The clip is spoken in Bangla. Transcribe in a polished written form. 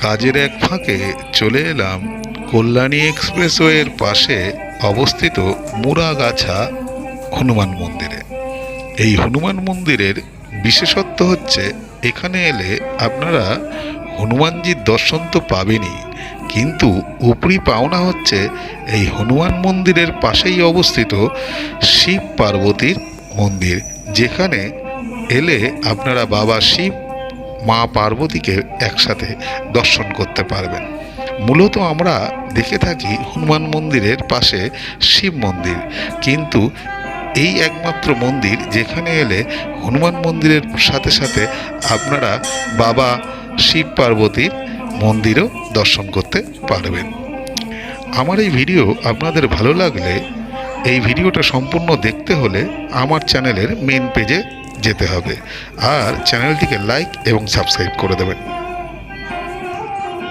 কাজের এক ফাঁকে চলে এলাম কল্যাণী এক্সপ্রেসওয়ের পাশে অবস্থিত মুরাগাছা হনুমান মন্দিরে। এই হনুমান মন্দিরের বিশেষত্ব হচ্ছে এখানে এলে আপনারা হনুমানজির দর্শন তো পাবেনই, কিন্তু উপরি পাওনা হচ্ছে এই হনুমান মন্দিরের পাশেই অবস্থিত শিব পার্বতীর মন্দির, যেখানে এলে আপনারা বাবা শিব মা পার্বতীকে একসাথে দর্শন করতে পারবেন। মূলত আমরা দেখে থাকি হনুমান মন্দিরের পাশে শিব মন্দির, কিন্তু এই একমাত্র মন্দির যেখানে এলে হনুমান মন্দিরের সাথে সাথে আপনারা বাবা শিব পার্বতীর মন্দিরও দর্শন করতে পারবেন। আমার এই ভিডিও আপনাদের ভালো লাগলে এই ভিডিওটা সম্পূর্ণ দেখতে হলে আমার চ্যানেলের মেন পেজে যেতে হবে আর চ্যানেলটিকে লাইক এবং সাবস্ক্রাইব করে দেবেন।